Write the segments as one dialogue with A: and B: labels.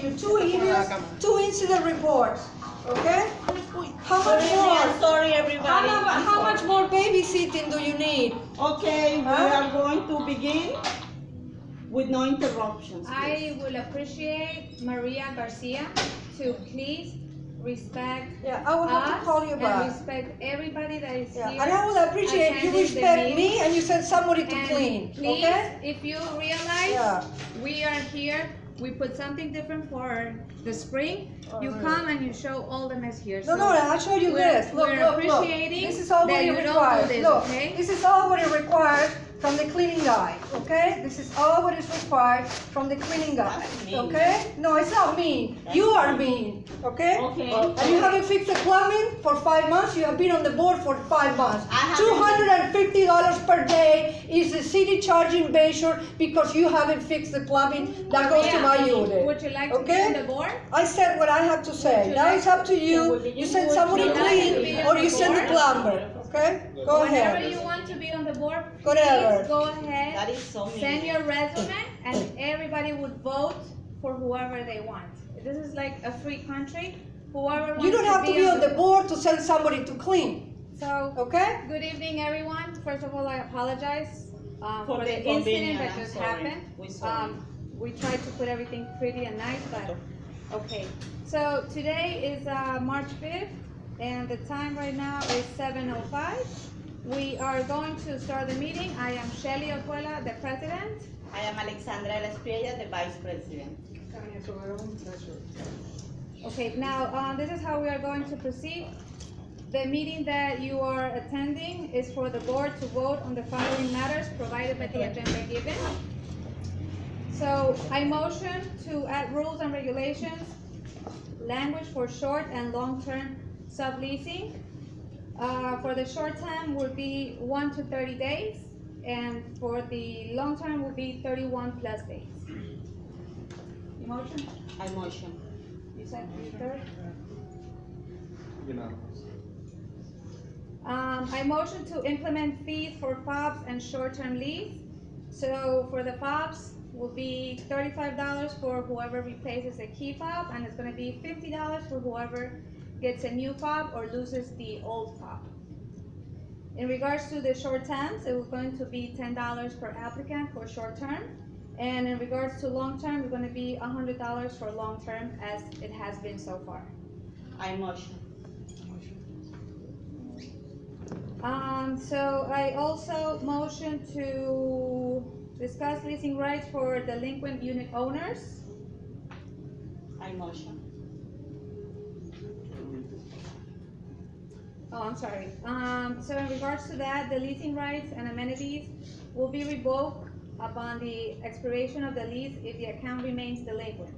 A: you 2 emails, 2 incident reports, okay? How much more?
B: Sorry, everybody.
A: How much more babysitting do you need?
B: Okay, we are going to begin with no interruptions.
C: I will appreciate Maria Garcia to please respect
A: Yeah, I will have to call you
C: and
A: back.
C: respect everybody that is
A: Yeah,
C: here.
A: and I would appreciate you
C: attending the
A: respect
C: meeting.
A: me and you send somebody to
C: And
A: clean,
C: please,
A: okay?
C: if you realize
A: Yeah.
C: we are here, we put something different for the spring. You come and you show all the mess here.
A: No, I'll show you this. Look,
C: we're
A: look.
C: appreciating
A: This is all what
C: that
A: it
C: you don't do
A: requires.
C: this,
A: Look,
C: okay?
A: this is all what it requires from the cleaning guy, okay? This is all what is required from the cleaning guy,
B: That's mean.
A: okay? No, it's not mean. You are mean, okay?
B: Okay.
A: And you haven't fixed the plumbing for 5 months. You have been on the board for 5 months.
B: I haven't-
A: $250 per day is the city charging Bayshore because you haven't fixed the plumbing. That goes to my unit.
C: Would you like to be
A: Okay?
C: on the board?
A: I said what I have to say.
C: you
A: Now
C: like
A: it's up to you. You send somebody
C: you like to be
A: clean
C: on
A: or
C: the
A: you send the
C: board?
A: plumber, okay? Go
C: Whenever
A: ahead.
C: you want to be on the board,
A: Whatever.
C: please go
B: That
C: ahead,
B: is so mean.
C: send your resume, and everybody would vote for whoever they want. This is like a free country. Whoever wants
A: You don't have to be on the
C: board.
A: board to send somebody to clean,
C: So,
A: okay?
C: good evening, everyone. First of all, I apologize for the
B: inconvenience.
C: incident that
B: I'm
C: just
B: sorry.
C: happened.
B: We're sorry.
C: We tried to put everything pretty and nice, but okay. So today is March 5th, and the time right now is 7:05. We are going to start the meeting. I am Shelly Ojuela, the president.
B: I am Alexandra Estrella, the vice president.
C: Okay, now this is how we are going to proceed. The meeting that you are attending is for the board to vote on the following matters provided by the agenda given. So I motion to add rules and regulations, language for short and long-term subleasing. For the short term will be 1 to 30 days, and for the long term will be 31 plus days. You motion?
B: I motion.
C: You said you third?
D: Unanimous.
C: I motion to implement fees for FOBs and short-term lease. So for the FOBs will be $35 for whoever replaces a key fob, and it's gonna be $50 for whoever gets a new fob or loses the old fob. In regards to the short terms, it was going to be $10 per applicant for short term. And in regards to long term, it's gonna be $100 for long term as it has been so far.
B: I motion.
C: So I also motion to discuss leasing rights for delinquent unit owners.
B: I motion.
C: Oh, I'm sorry. So in regards to that, the leasing rights and amenities will be revoked upon the expiration of the lease if the account remains delinquent.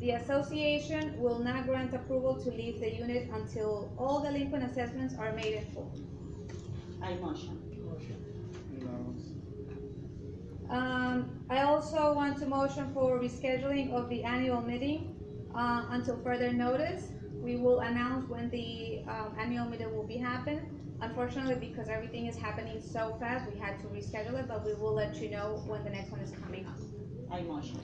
C: The association will not grant approval to lease the unit until all delinquent assessments are made in full.
B: I motion.
D: Unanimous.
C: I also want to motion for rescheduling of the annual meeting until further notice. We will announce when the annual meeting will be happen. Unfortunately, because everything is happening so fast, we had to reschedule it, but we will let you know when the next one is coming up.
B: I motion.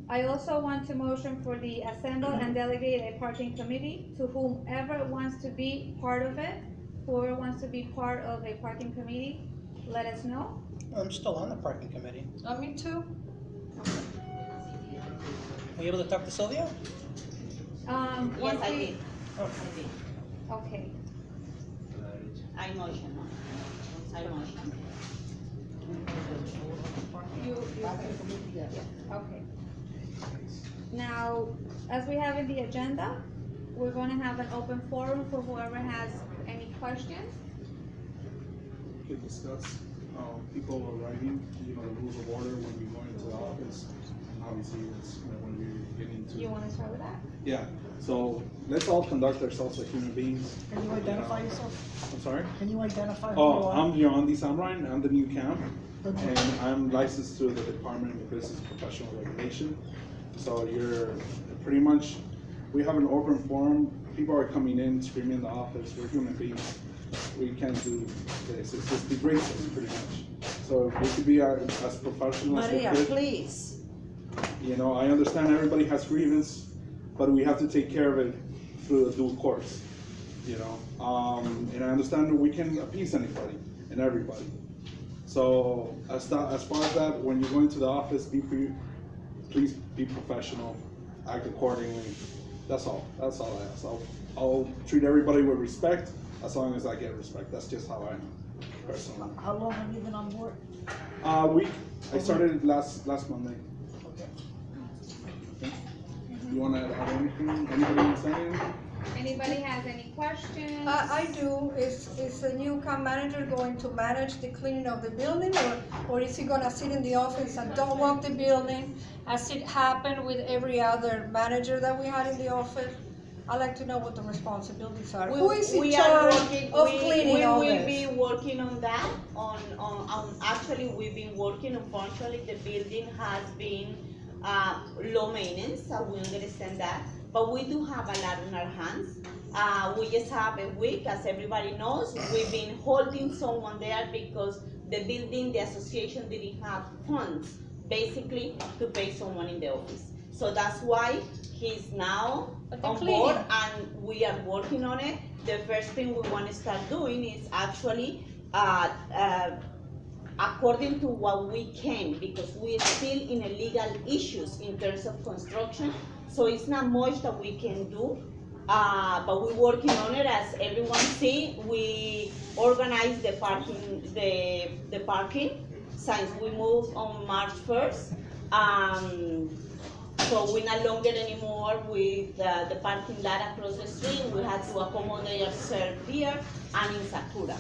C: I also want to motion for the assemble and delegate a parking committee to whomever wants to be part of it. Whoever wants to be part of a parking committee, let us know.
E: I'm still on the parking committee.
A: Me too.
E: Were you able to talk to Sylvia?
B: Yes,
C: Once
B: I
C: we-
B: did. I did.
C: Okay.
B: I motion. I motion.
C: Okay. Now, as we have in the agenda, we're going to have an open forum for whoever has any questions.
D: We could discuss, people arriving, the rules of order when we go into the office. Obviously, it's, when we get into.
C: You want to start with that?
D: Yeah, so let's all conduct ourselves like human beings.
E: Can you identify yourself?
D: I'm sorry?
E: Can you identify who you
D: Oh,
E: are?
D: I'm Yoandi Samrain, I'm the new camp, and I'm licensed through the Department of Business Professional Regulation. So you're pretty much, we have an open forum, people are coming in, screaming in the office, we're human beings. We can't do this, it's just degrades us pretty much. So we could be as professional as we
B: Maria,
D: could.
B: please.
D: You know, I understand everybody has grievance, but we have to take care of it through the due course. You know, and I understand that we can appease anybody and everybody. So as far as that, when you go into the office, please be professional, act accordingly. That's all. That's all I ask. I'll treat everybody with respect as long as I get respect. That's just how I am, personally.
E: How long have you been on board?
D: Week. I started last Monday.
E: Okay.
D: Okay. You want to add anything? Anybody want to say anything?
C: Anybody has any questions?
A: I do. Is the new account manager going to manage the cleaning of the building, or is he gonna sit in the office and don't walk the building, as it happened with every other manager that we had in the office? I'd like to know what the responsibilities are. Who is in
B: We are
A: charge
B: working-
A: of cleaning all
B: We will
A: this?
B: be working on that, actually, we've been working, unfortunately, the building has been, low maintenance, so we understand that, but we do have a lot on our hands. We just have a week, as everybody knows, we've been holding someone there because the building, the association didn't have funds, basically, to pay someone in the office. So that's why he's now
A: But the
B: on
A: cleaning.
B: board, and we are working on it. The first thing we want to start doing is actually, according to what we can, because we are still in a legal issues in terms of construction, so it's not much that we can do, but we're working on it. As everyone see, we organize the parking since we moved on March 1st. So we're no longer anymore with the parking lot across the street. We had to accommodate ourselves here and in Sakura.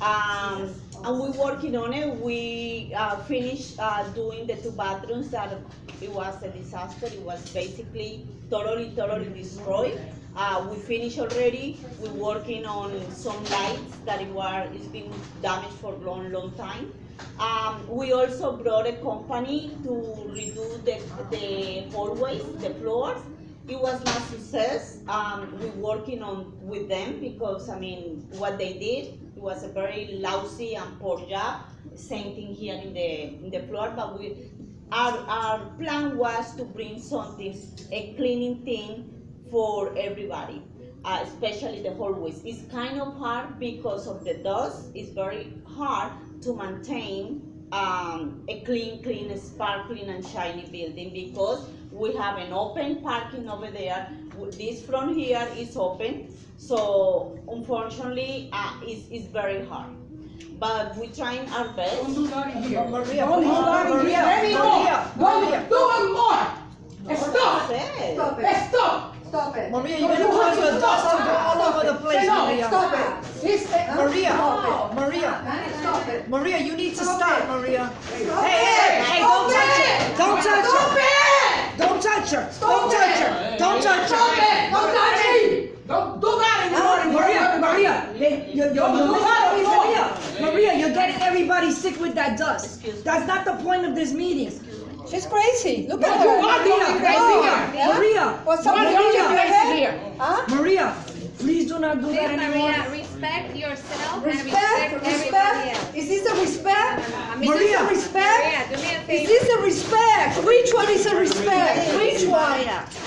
B: And we're working on it. We finished doing the 2 bathrooms that it was a disaster. It was basically totally destroyed. We finished already. We're working on some lights that it's been damaged for a long time. We also brought a company to redo the hallways, the floors. It was not success. We're working with them because, I mean, what they did, it was a very lousy and poor job. Same thing here in the floor, but our plan was to bring something, a cleaning thing for everybody, especially the hallways. It's kind of hard because of the dust. It's very hard to maintain a clean, sparkling and shiny building because we have an open parking over there. This front here is open, so unfortunately it's very hard. But we're trying our best.
E: Don't do that in here.
F: Maria,
E: Don't do that in here.
F: Maria,
E: Anymore.
F: Maria.
E: Don't do it more. Stop.
B: Said.
A: Stop it.
E: Stop.
A: Stop it.
F: Maria, you're gonna cause the dust to go all over the place,
E: No,
F: Maria.
A: Stop it.
F: Maria,
A: Stop
F: Maria,
A: Stop it.
F: Maria, you need to
A: Stop
F: stop,
A: it.
F: Maria.
A: Stop
F: Hey,
A: it.
F: don't
A: Stop
F: touch
A: it.
F: her. Don't touch
A: Stop
F: her.
A: it.
F: Don't touch her.
A: Stop
F: Don't touch
A: it.
F: her. Don't touch
E: Stop
F: her.
E: it. Don't touch me. Don't do that anymore.
F: Maria, you're getting everybody sick with that dust.
B: Excuse me.
F: That's not the point of this meeting.
A: She's crazy. Look at
E: You
A: her.
E: are doing crazy here.
A: Yeah?
F: Maria,
A: What's up with
E: Maria,
A: your
E: crazy
A: head?
E: here.
A: Huh?
F: Maria, please do not do
C: Please,
F: that anymore.
C: Maria, respect yourself and
A: Respect,
C: respect everybody
A: respect.
C: else.
A: Is this a respect?
C: Is
A: Is this a respect?
C: Maria, do me a
A: Is
C: favor.
A: this a respect? Which one is a respect? Which one?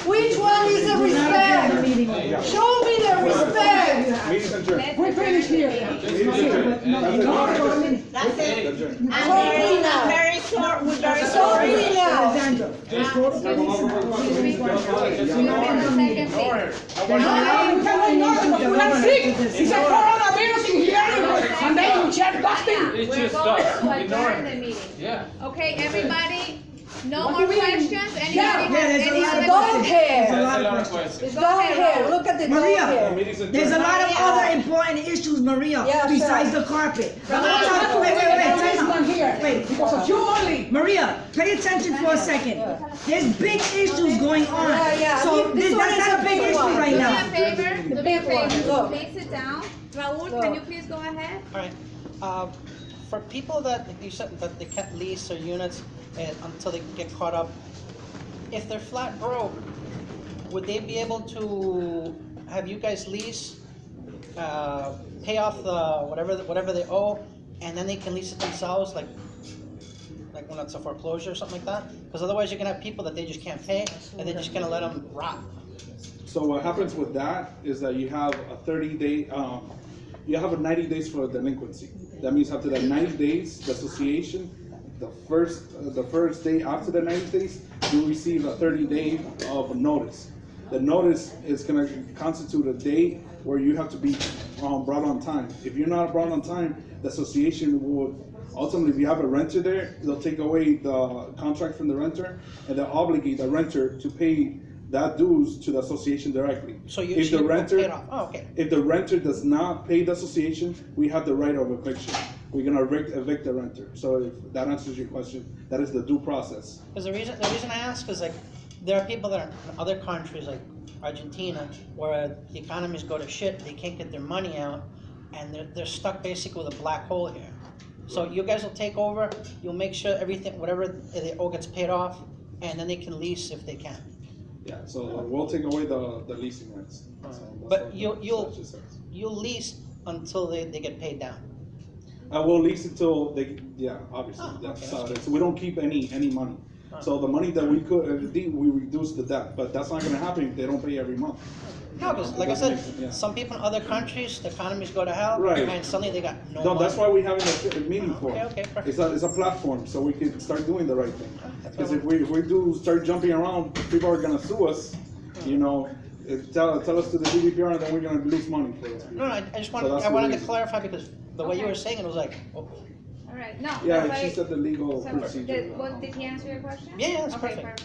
A: Which one is a respect? Show me the respect.
D: Meeting's adjourned.
C: Let's
E: We're finished here.
D: Meeting's adjourned.
B: That's it.
D: Adjourned.
B: I'm very sorry. We're very
A: Show
B: sorry.
A: me now.
F: Alexandra,
E: We are sick. It's a coronavirus in here, and then you check dusting.
G: It's
C: We're
G: just
C: going
G: stuff.
C: to
G: Ignore
C: adjourn the
G: it.
C: meeting.
G: Yeah.
C: Okay, everybody, no
E: What
C: more
E: do you mean?
C: questions? Anybody
E: Yeah,
C: has
F: there's a
C: any
F: lot of
C: other
A: Dog
C: questions?
A: hair.
G: That's a lot of questions.
A: It's dog hair. Look at the dog
F: Maria.
A: hair.
D: Meeting's adjourned.
F: There's a lot of
A: Maria.
F: other important issues, Maria,
A: Yeah,
F: besides
A: sure.
F: the carpet.
E: Wait,
F: Time out.
E: here.
F: Wait.
E: Because of you only.
F: Maria, pay attention for a second. There's big issues going on.
A: Yeah.
F: So
A: This one
F: that's
A: is
F: not
A: a
F: a big
A: big
F: issue
A: one.
F: right
C: Do me a
F: now.
C: favor, do me a
A: big one.
C: favor,
A: Look.
C: please sit down. Raul,
A: Look.
C: can you please go ahead?
E: All right. For people that you said that they can't lease their units until they get caught up, if they're flat broke, would they be able to have you guys lease, pay off the whatever they owe, and then they can lease it themselves, like when it's a foreclosure or something like that? Because otherwise you're gonna have people that they just can't pay, and they're just gonna let them rot.
D: So what happens with that is that you have a 30-day, you have a 90 days for delinquency. That means after that 90 days, the association, the first day after the 90 days, you receive a 30-day of notice. The notice is gonna constitute a day where you have to be brought on time. If you're not brought on time, the association will, ultimately, if you have a renter there, they'll take away the contract from the renter, and they'll obligate the renter to pay that dues to the association directly.
E: So you,
D: If
E: so
D: the
E: you won't pay
D: renter,
E: it off. Oh, okay.
D: if the renter does not pay the association, we have the right of eviction. We're gonna evict the renter. So if that answers your question, that is the due process.
E: Because the reason I ask is like, there are people that are in other countries like Argentina, where the economies go to shit, they can't get their money out, and they're stuck basically with a black hole here. So you guys will take over, you'll make sure everything, whatever they owe gets paid off, and then they can lease if they can.
D: Yeah, so we'll take away the leasing rents. So that's
E: But
D: what
E: you'll
D: the statute says.
E: you'll lease until they get paid down.
D: We'll lease until they, yeah, obviously,
E: Oh,
D: that's
E: okay,
D: how it is. So we don't keep any money. So the money that we could, we reduce the debt, but that's not gonna happen if they don't pay every month.
E: No, because like I said,
D: Yeah.
E: some people in other countries, the economies go to hell,
D: Right.
E: and suddenly they got no
D: No,
E: money.
D: that's why we're having a meeting for.
E: Okay, perfect.
D: It's a platform, so we can start doing the right thing.
E: That's
D: Because
E: what
D: if we do start jumping around, people are gonna sue us, you know, tell us to the GDPR, and then we're gonna lose money for those people.
E: No, I just wanted,
D: So that's
E: I
D: the
E: wanted to
D: reason.
E: clarify because the way you
C: Okay.
E: were saying it was like, oh,
C: All right, no,
D: Yeah,
C: that's
D: she
C: why-
D: said the legal
C: so,
D: procedure.
C: did he answer your question?
E: Yeah, that's
C: Okay,
E: perfect.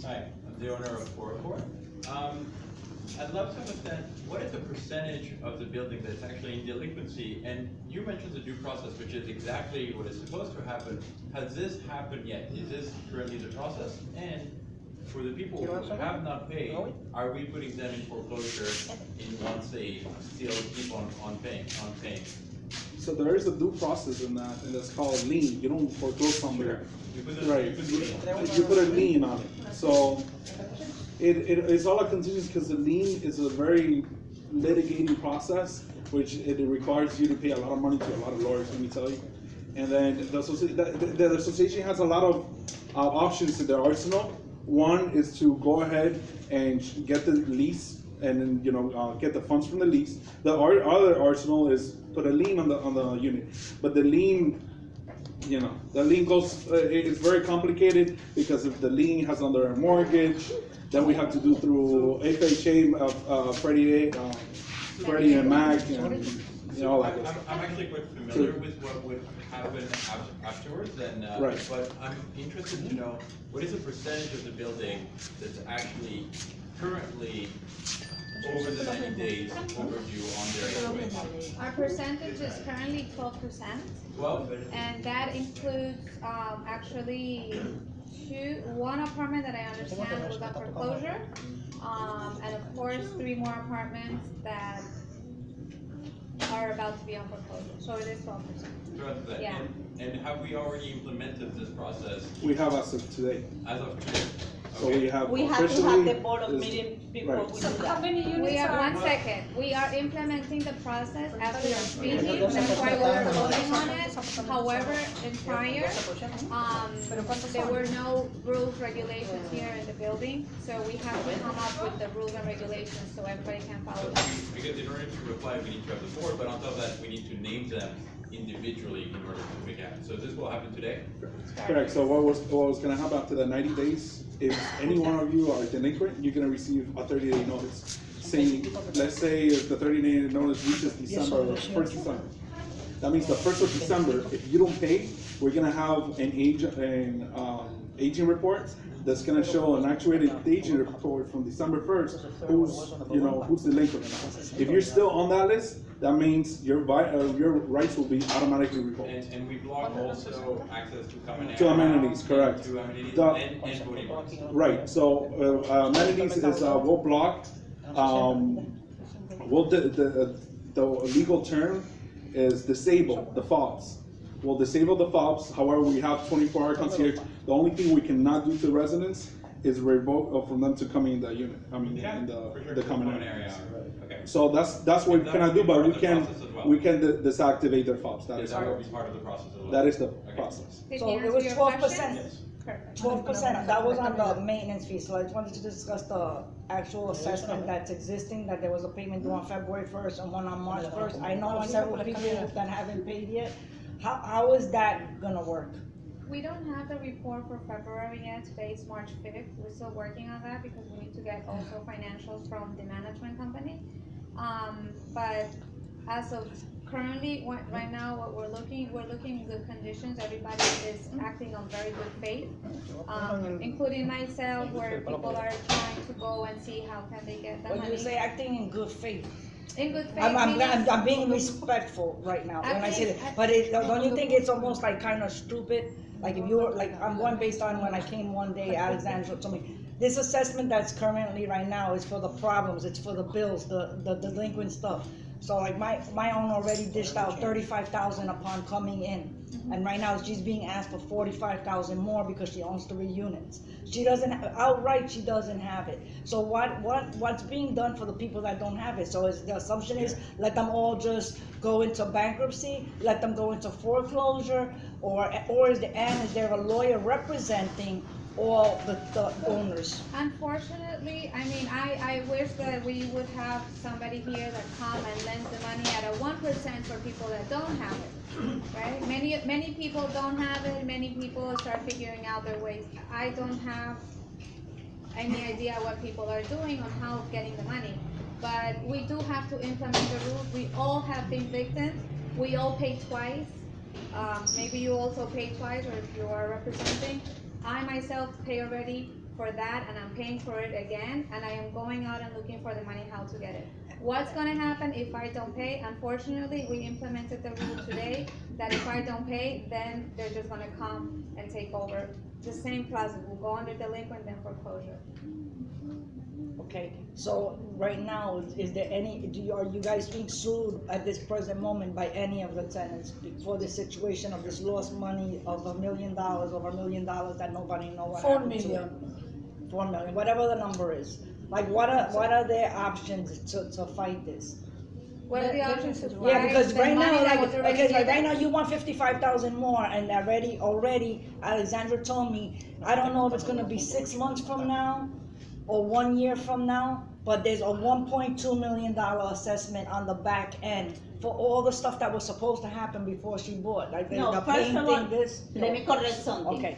G: Hi, I'm the owner of 404. I'd love to understand, what is the percentage of the building that's actually in delinquency? And you mentioned the due process, which is exactly what is supposed to happen. Has this happened yet? Is this currently the process? And for the people who have not paid, are we putting them in foreclosure once they still keep on paying?
D: So there is a due process in that, and it's called lien. You don't foreclose somebody.
G: You put
D: Right.
G: it
D: You put a lien on it. So it's all a contingency because the lien is a very litigating process, which it requires you to pay a lot of money to a lot of lawyers, let me tell you. And then the association has a lot of options in their arsenal. One is to go ahead and get the lease and then, you know, get the funds from the lease. The other arsenal is put a lien on the unit. But the lien, you know, the lien goes, it's very complicated because if the lien has under a mortgage, then we have to do through FHA, Freddie and Mac, and, you know, all that.
G: I'm actually quite familiar with what would happen afterwards, and
D: Right.
G: but I'm interested to know what is the percentage of the building that's actually currently over the 90 days overdue on their HOA?
C: Our percentage is currently 12%,
G: Well,
C: and that includes, actually one apartment that I understand was on foreclosure, and of course, 3 more apartments that are about to be on foreclosure, so it is 12%.
G: throughout that,
C: Yeah.
G: and have we already implemented this process
D: We have as of today.
G: as of today?
D: So we have
B: We have to
D: officially.
B: have the board of
D: is-
B: meeting before
D: right.
B: we
A: So
B: do
A: how
B: that.
A: many units
C: We are,
A: are?
C: one second, we are implementing the process as we are speaking, that's why we're voting on it. However, in prior, there were no rules, regulations here in the building, so we have to come up with the rules and regulations so everybody can follow them.
G: Because in order to apply, we need to have the board, but on top of that, we need to name them individually in order to make it happen. So this will happen today?
D: Correct, so what was gonna happen after the 90 days, if any one of you are delinquent, you're gonna receive a 30-day notice. Saying, let's say if the 30-day notice reaches December, 1st December. That means the 1st of December, if you don't pay, we're gonna have an aging report that's gonna show an actuated aging report from December 1st, who's delinquent. If you're still on that list, that means your rights will be automatically revoked.
G: And we block also access to common
D: To amenities, correct.
G: To amenities
D: The-
G: and voting rights.
D: Right, so amenities is, we'll block, the legal term is disable the fobs. We'll disable the fobs, however, we have 24-hour concierge. The only thing we cannot do to residents is revoked or from them to come in the unit, I mean,
G: Yeah,
D: in
G: for sure.
D: the common
G: Common
D: area.
G: area. Okay.
D: So that's what we
G: That
D: cannot
G: would
D: do,
G: be
D: but
G: part
D: we
G: of the
D: can,
G: process as well.
D: we can deactivate their fobs, that
G: Yeah,
D: is
G: that would
D: correct.
G: be part of the process as well.
D: That is the
G: Okay.
D: process.
C: Did
F: So
C: he
F: it
C: answer
F: was
C: your
F: 12%.
C: question?
G: Yes.
C: Perfect.
F: 12%, that was on the maintenance fee, so I just wanted to discuss the actual assessment that's existing, that there was a payment due on February first and one on March first. I know several people that haven't paid yet. How is that gonna work?
C: We don't have the report for February yet, today is March 5th, we're still working on that because we need to get also financials from the management company. But as of currently, right now, what we're looking in good conditions, everybody is acting on very good faith. Including myself, where people are trying to go and see how can they get the
F: When you
C: money.
F: say acting in good faith,
C: In good faith,
F: I'm being respectful right now when I say that, but don't you think it's almost like kind of stupid? Like if you're, like, I'm going based on when I came one day, Alexandra told me, this assessment that's currently right now is for the problems, it's for the bills, the delinquent stuff. So like my own already dished out 35,000 upon coming in. And right now she's being asked for 45,000 more because she owns 3 units. She doesn't, outright, she doesn't have it. So what's being done for the people that don't have it? So is the assumption is let them all just go into bankruptcy, let them go into foreclosure, or is there a lawyer representing all the owners?
C: unfortunately, I mean, I wish that we would have somebody here that come and lends the money at a 1% for people that don't have it, right? Many people don't have it, many people start figuring out their ways. I don't have any idea what people are doing on how getting the money, but we do have to implement the rules. We all have been victims, we all pay twice. Maybe you also pay twice, or if you are representing. I myself pay already for that, and I'm paying for it again, and I am going out and looking for the money how to get it. What's gonna happen if I don't pay? Unfortunately, we implemented the rule today that if I don't pay, then they're just gonna come and take over. The same process, we'll go under delinquent, then foreclosure.
F: Okay, so right now, is there any, are you guys being sued at this present moment by any of the tenants for the situation of this lost money of $1 million, over $1 million that nobody know what
A: 4
F: happened to?
A: million.
F: 4 million, whatever the number is. Like, what are their options to fight this?
C: What are the options to
F: Yeah, because
C: the
F: right
C: money
F: now,
C: that
F: like,
C: was already
F: because like right
C: given?
F: now you want 55,000 more, and already, Alexandra told me, I don't know if it's gonna be 6 months from now, or 1 year from now, but there's a $1.2 million assessment on the back end for all the stuff that was supposed to happen before she bought, like the
B: No, first of all,
F: painting, this.
B: let me correct something.
F: Okay.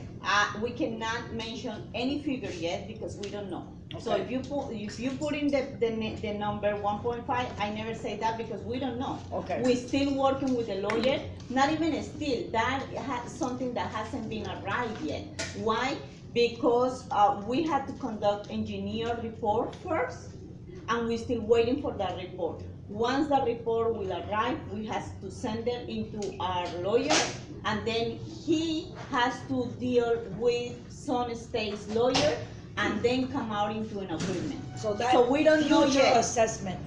B: We cannot mention any figure yet because we don't know. So
F: Okay.
B: if you put in the number 1.5, I never say that because we don't know.
F: Okay.
B: We're still working with the lawyer, not even still, that something that hasn't been arrived yet. Why? Because we had to conduct engineer report first, and we're still waiting for that report. Once the report will arrive, we have to send them into our lawyer, and then he has to deal with Sun State's lawyer, and then come out into an agreement.
F: So
B: we don't know
F: future
B: yet.
F: assessment,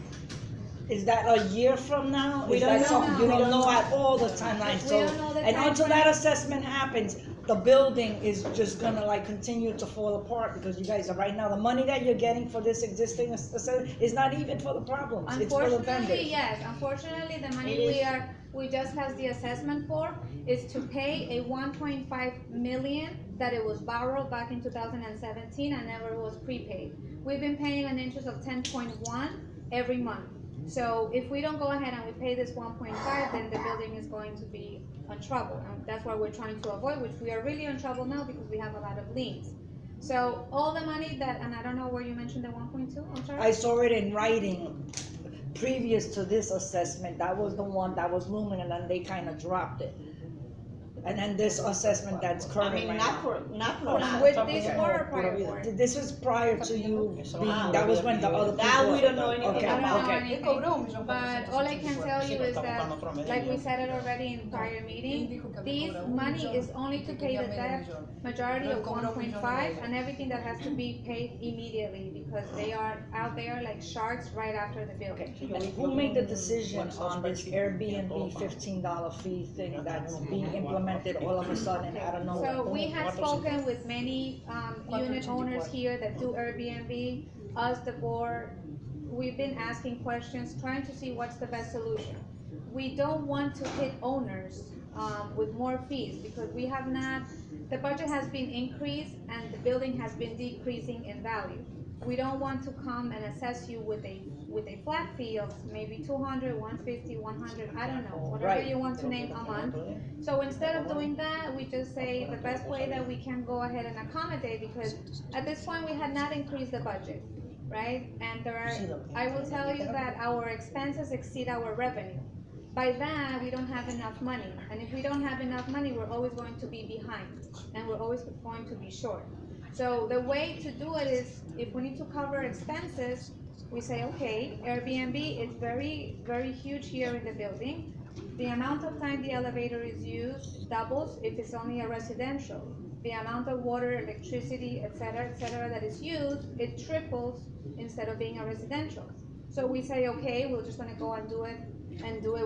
F: is that a year from now?
B: We
F: Is
B: don't
F: that
B: know.
F: something, you
B: We
F: don't
B: don't
F: know
B: know.
F: at all the timeline,
C: We
F: so,
C: don't know the
F: and until
C: timeline.
F: that assessment happens, the building is just gonna like continue to fall apart, because you guys are, right now, the money that you're getting for this existing assessment is not even for the problems, it's for the vendors.
C: Unfortunately, yes, unfortunately, the money
F: It is.
C: we just passed the assessment for is to pay a 1.5 million that it was borrowed back in 2017 and never was prepaid. We've been paying an interest of 10.1 every month. So if we don't go ahead and we pay this 1.5, then the building is going to be in trouble. And that's what we're trying to avoid, which we are really in trouble now because we have a lot of liens. So all the money that, and I don't know where you mentioned the 1.2, I'm sorry?
F: I saw it in writing previous to this assessment, that was the one that was looming, and then they kinda dropped it. And then this assessment that's
B: I
F: current
B: mean,
F: right
B: not
F: now.
B: for
C: Oh,
B: now.
C: with this or prior board?
F: This was prior to you being, that was when the other people.
B: That we don't know anything
F: Okay,
C: I don't know
F: okay.
C: anything, but all I can tell you is that, like we said it already in prior meeting, this money is only to pay the debt, majority of 1.5, and everything that has to be paid immediately, because they are out there like sharks right after the bill.
F: Okay, and who made the decision on this Airbnb $15 fee thing that's being implemented implemented all of a sudden out of nowhere.
C: So we
F: Boom.
C: have spoken with many, unit owners here that do Airbnb, us, the board. We've been asking questions, trying to see what's the best solution. We don't want to hit owners, with more fees, because we have not, the budget has been increased and the building has been decreasing in value. We don't want to come and assess you with a flat fee of maybe 200, 150, 100, I don't know, whatever
F: Right.
C: you want to name a month. So instead of doing that, we just say the best way that we can go ahead and accommodate, because at this point, we had not increased the budget, right? And there are, I will tell you that our expenses exceed our revenue. By that, we don't have enough money, and if we don't have enough money, we're always going to be behind, and we're always going to be short. So the way to do it is, if we need to cover expenses, we say, okay, Airbnb is very, very huge here in the building. The amount of time the elevator is used doubles if it's only a residential. The amount of water, electricity, et cetera, that is used, it triples instead of being a residential. So we say, okay, we're just gonna go and do it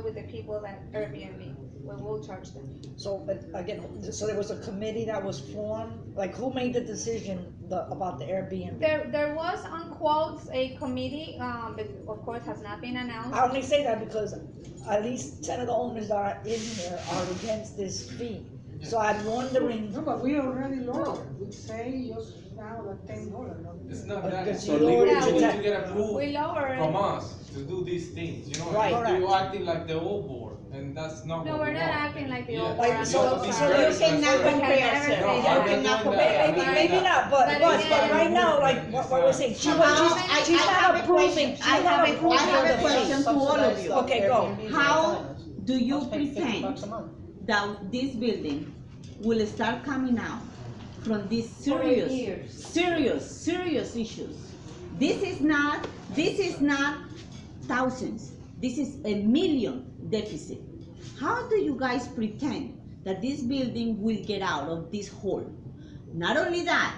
C: with the people that Airbnb, where we'll charge them.
F: So, but again, so there was a committee that was formed, like who made the decision about the Airbnb?
C: There was on quotes a committee, but of course has not been
F: I
C: announced.
F: only say that because at least 10 of the owners that are in here are against this fee. So I'm wondering,
H: No, but we already lowered. We say just now like $10. No?
I: It's not that.
F: because
D: So
F: you lowered
C: Yeah,
F: it
I: You
F: to
I: need to
F: 10.
I: get approval
C: We lower
I: from
C: it.
I: us to do these things, you know?
F: Right.
I: You're acting like the old board, and that's not
C: No,
I: what we
C: we're not
I: want.
C: acting like the
I: Yeah.
C: old
F: Like,
C: board.
F: so-
C: I'm
F: so
C: sorry.
F: you
B: You cannot
C: We can
B: compare
C: never
B: ourselves.
C: say
I: No,
C: that.
I: I'm not doing that.
F: Maybe not, but
C: But
F: right now, like what we're saying, she's not approving, she's not approving
B: I have a
F: the
B: question
F: fee.
B: to all of you.
F: Okay, go.
B: How do you
E: I'll pay $50
B: pretend
E: a month.
B: that this building will start coming out from these serious issues? This is not thousands, this is a million deficit. How do you guys pretend that this building will get out of this hole? Not only that,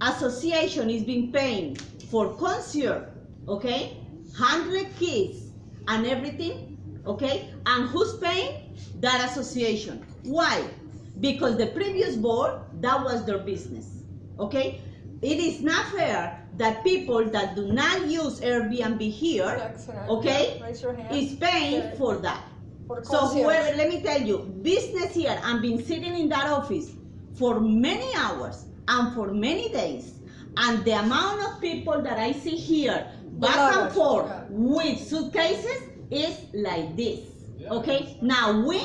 B: association is being paying for concert, okay? 100 kids and everything, okay? And who's paying? That association. Why? Because the previous board, that was their business, okay? It is not fair that people that do not use Airbnb here,
A: Excellent.
B: okay,
A: Raise your hand.
B: is paying for that.
A: For the
B: So
A: concierge.
B: whoever, let me tell you, business here, I've been sitting in that office for many hours and for many days, and the amount of people that I see here back and
A: luggage,
B: forth
A: yeah.
B: with suitcases is like this, okay? Now we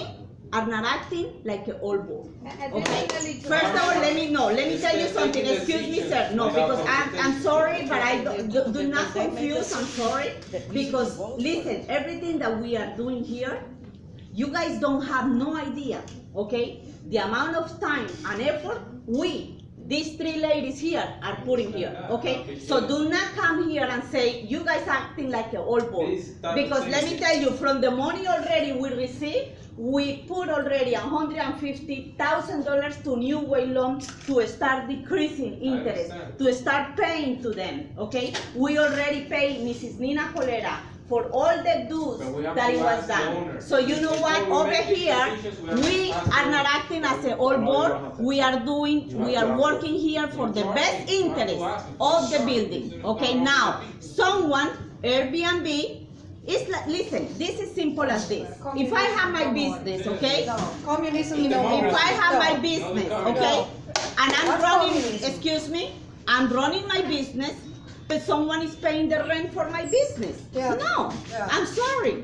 B: are not acting like an old board. Okay,
C: Additionally,
B: first of all, let me tell you something, excuse me, sir, no, because I'm sorry, but I do not confuse, I'm sorry, because listen, everything that we are doing here, you guys don't have no idea, okay? The amount of time and effort these three ladies here are putting here, okay? So do not come here and say, you guys acting like an old board. Because let me tell you, from the money already we received, we put already $150,000 to New Way loan to start decreasing interest, to start paying to them, okay? We already paid Mrs. Nina Colera for all the dues
I: But we have
B: that
I: to
B: it was
I: ask the
B: done.
I: owner.
B: So you know what,
I: Before we
B: over
I: make these
B: here,
I: decisions, we have
B: we
I: to ask
B: are
I: the
B: not
I: owner.
B: acting as an old board, we are working here for the best interest of the building, okay? Now, someone, Airbnb, it's like, listen, this is simple as this. If I have my business, okay?
A: No, communism,
B: If
A: no more.
B: I have
A: No.
B: my business, okay? And I'm
A: That's
B: running,
A: communism.
B: excuse me, I'm running my business, but someone is paying the rent for my business.
A: Yeah.
B: No,
A: Yeah.
B: I'm sorry.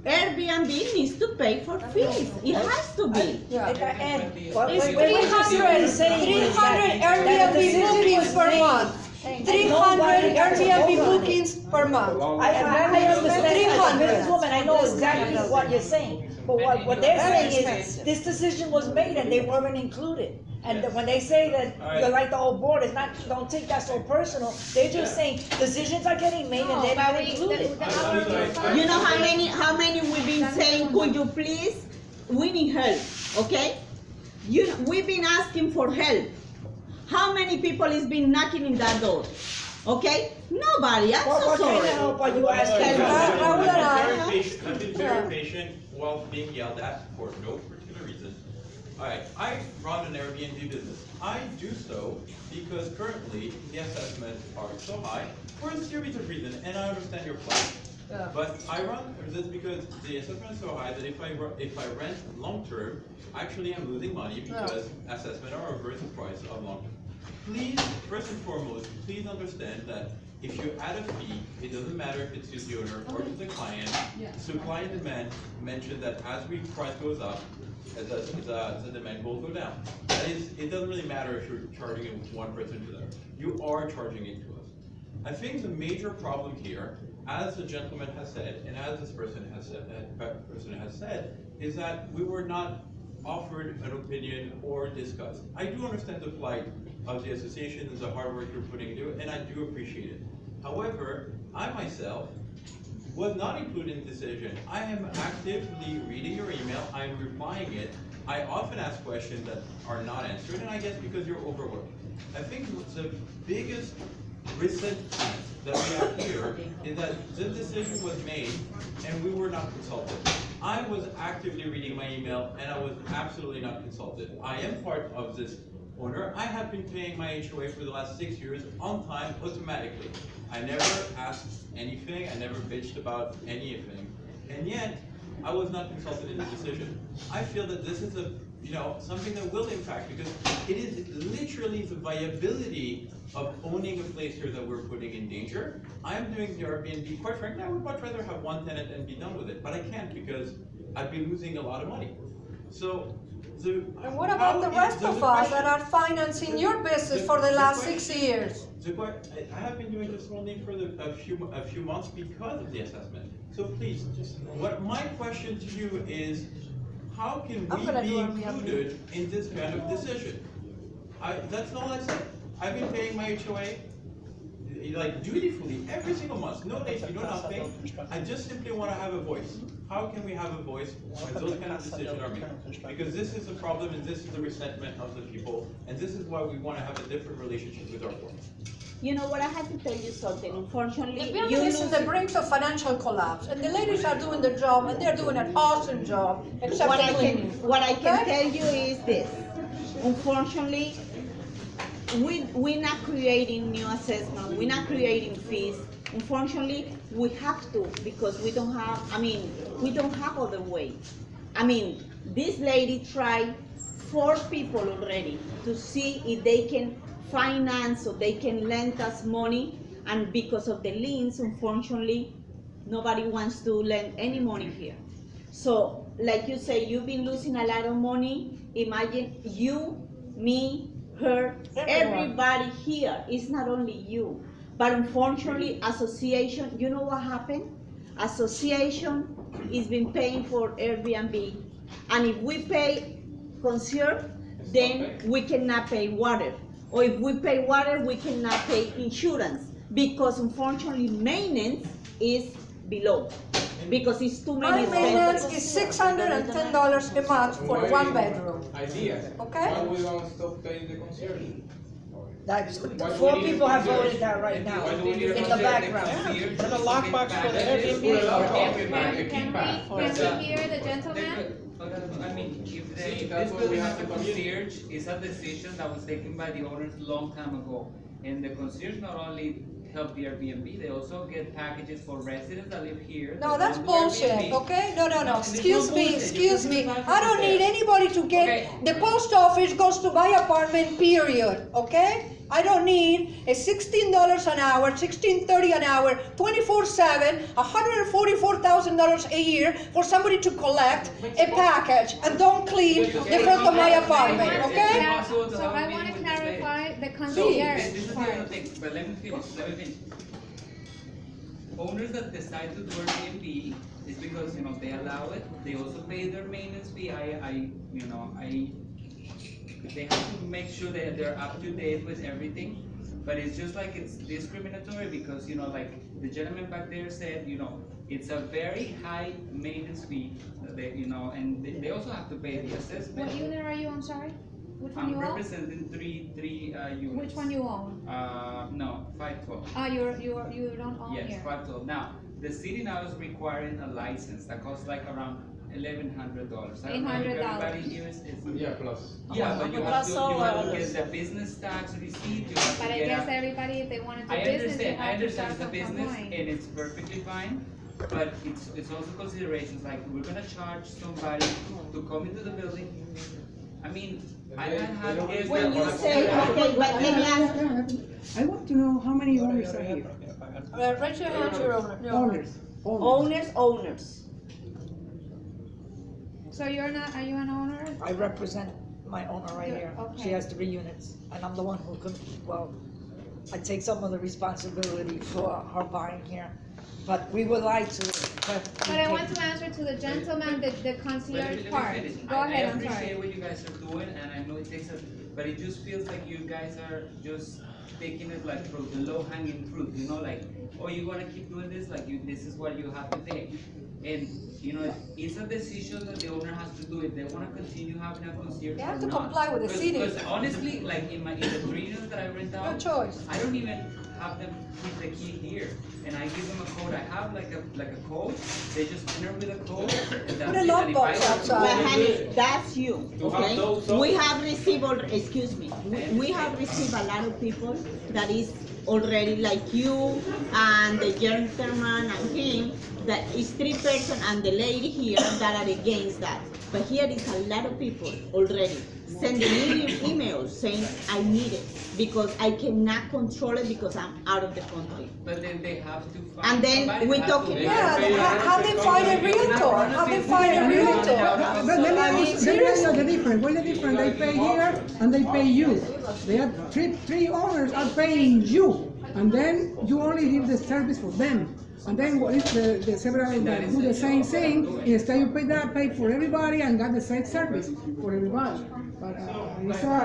B: Airbnb needs to pay for fees. It has to be.
A: Yeah.
F: And what
A: It's
F: we're basically saying is that
A: 300
F: that the
A: Airbnb
F: decision
A: bookings
F: was
A: per
F: made.
A: month. 300 Airbnb bookings per month.
F: I understand, as a
A: 300.
F: businesswoman, I know exactly what you're saying, but what they're
A: Very
F: saying is,
A: expensive.
F: this decision was made and they weren't included. And when they say that you're like the old board, it's not, don't take that so personal, they're just saying, decisions are getting made and they're not included.
B: You know how many we've been saying, could you please? We need help, okay? We've been asking for help. How many people has been knocking in that door? Okay? Nobody, I'm so
F: What kind of
B: sorry.
F: help are you asking for?
A: Raul and I-
G: I've been very patient while being yelled at for no particular reason. Alright, I run an Airbnb business. I do so because currently the assessments are so high for a series of reasons, and I understand your point. But I run this because the assessment is so high that if I rent long term, actually I'm losing money because assessment are reverse the price of long term. Please, first and foremost, please understand that if you add a fee, it doesn't matter if it's to the owner or to the client. Supply and demand mentioned that as price goes up, the demand will go down. That is, it doesn't really matter if you're charging it one person to the other. You are charging it to us. I think the major problem here, as the gentleman has said, and as this person has said, is that we were not offered an opinion or discussed. I do understand the plight of the association and the hard work you're putting into it, and I do appreciate it. However, I myself was not included in the decision. I am actively reading your email, I'm replying it. I often ask questions that are not answered, and I guess because you're overworked. I think the biggest resentment that we have here is that this decision was made and we were not consulted. I was actively reading my email and I was absolutely not consulted. I am part of this owner. I have been paying my HOA for the last 6 years on time automatically. I never asked anything, I never bitched about anything, and yet I was not consulted in the decision. I feel that this is something that will impact, because it is literally the viability of owning a place here that we're putting in danger. I'm doing the Airbnb, quite frankly, I would much rather have one tenant and be done with it, but I can't because I'd be losing a lot of money. So,
A: And what about the rest of us that are financing your business for the last 6 years?
G: I have been doing this only for a few months because of the assessment. So please, what my question to you is, how can we be included in this kind of decision? That's all I said. I've been paying my HOA, like dutifully, every single month, no late fee, no nothing. I just simply want to have a voice. How can we have a voice when those kind of decisions are made? Because this is the problem, and this is the resentment of the people, and this is why we want to have a different relationship with our board.
B: You know what, I have to tell you something, unfortunately.
A: The building is on the brink of financial collapse, and the ladies are doing their job, and they're doing an awesome job, except
B: What I
A: cleaning.
B: can tell you is this, unfortunately, we're not creating new assessment, we're not creating fees. Unfortunately, we have to, because we don't have other way. This lady tried 4 people already to see if they can finance or they can lend us money, and because of the liens, unfortunately, nobody wants to lend any money here. So, like you say, you've been losing a lot of money. Imagine you, me, her, everybody here. It's not only you. But unfortunately, association, you know what happened? Association is been paying for Airbnb. And if we pay concierge, then we cannot pay water. Or if we pay water, we cannot pay insurance. Because unfortunately, maintenance is below. Because it's too many
A: My maintenance
B: renters.
A: is $610 a month for a 1-bedroom.
I: Idea.
A: Okay.
I: Why we don't stop paying the concierge?
F: That's,
I: Why do
F: 4
I: we need
F: people
I: a
F: have
I: concierge?
F: voted that right now,
I: Why do we need a
F: in the
I: concierge?
F: background.
E: And a lockbox for the
I: Just put a
E: Airbnb.
I: lockbox.
C: Can we hear the gentleman?
J: I mean, if
I: See,
J: the,
I: that's
J: this
I: what we
J: building
I: have
J: has a
I: to communicate.
J: concierge, is a decision that was taken by the owners long time ago. And the concierge not only help the Airbnb, they also get packages for residents that live here.
A: No,
J: that
A: that's
J: don't do
A: bullshit,
J: Airbnb.
A: okay? No,
J: there's no
A: excuse me,
J: bullshit.
A: excuse
J: You
A: me.
J: can
A: I don't need anybody to get,
J: Okay.
A: the post office goes to my apartment, period, okay? I don't need a $16 an hour, $16.30 an hour, 24/7, $144,000 a year for somebody to collect a package and don't clean the front of my apartment, okay?
C: Yeah,
J: Impossible to
C: so
J: have a
C: I
J: meeting
C: want to
J: with this lady.
C: clarify the
J: So,
C: concierge
J: this is the
C: part.
J: other thing, but let me finish. Owners that decide to do Airbnb is because, they allow it, they also pay their maintenance fee, they have to make sure that they're up to date with everything, but it's just like it's discriminatory because, like the gentleman back there said, it's a very high maintenance fee, and they also have to pay the assessment.
C: What unit are you, I'm sorry? Which one
J: I'm
C: you own?
J: representing three units.
C: Which one you own?
J: No, 512.
C: Ah, you don't own
J: Yes,
C: here.
J: 512. Now, the city now is requiring a license that costs like around $1,100. I don't know if
C: $800.
J: everybody here is.
I: Yeah, plus.
J: Yeah, but you have to get the business tax receipt, you have to
C: But I
J: get
C: guess
J: a.
C: everybody, if they wanna do
J: I
C: business, they
J: understand, I
C: have to
J: understand
C: start
J: it's a
C: from some
J: business
C: point.
J: and it's perfectly fine, but it's also considerations, like, we're gonna charge somebody to come into the building. I mean, I had guests
B: When you
J: that.
B: say, okay, but let me ask,
H: I want to know how many owners are here.
A: Raise your hand, your owner.
H: Owners.
B: owners.
C: So you're not, are you an owner?
F: I represent my owner right here. She
C: Okay.
F: has 3 units, and I'm the one who could, well, I take some of the responsibility for her buying here. But we would like to.
C: But I want to answer to the gentleman, the
J: Let
C: concierge
J: me
C: part.
J: finish.
C: Go ahead, I'm
J: I appreciate
C: sorry.
J: what you guys are doing, and I know it takes a, but it just feels like you guys are just taking it like from the low hanging fruit, you know, like, oh, you wanna keep doing this, like this is what you have to take. And, you know, it's a decision that the owner has to do, if they wanna continue having a concierge
A: They have
J: or
A: to
J: not.
A: comply with the city.
J: Because honestly, like in the 3 units that I rent out.
A: Good choice.
J: I don't even have them keep the key here, and I give them a code. I have like a code. They just enter with a code, and that's
A: Put a
J: it. And if I-
A: lockbox outside.
B: But honey, that's you,
I: To have
B: okay?
I: so-
B: We have received, excuse me, we have received a lot of people that is already like you and the gentleman and him, that is 3 person and the lady here that are against that. But here is a lot of people already sending me emails saying I need it because I cannot control it because I'm out of the country.
J: But then they have to find
B: And then
J: somebody
B: we
J: that has
B: talking-
J: to-
A: Yeah, how they find a realtor? How they find a realtor?
H: But let me
A: I mean,
H: ask you the difference. What's the difference? They pay here and they pay you. They have three owners are paying you, and then you only give the service for them. And then what is the several that do the same thing? Instead you pay for everybody and got the same service for everybody. But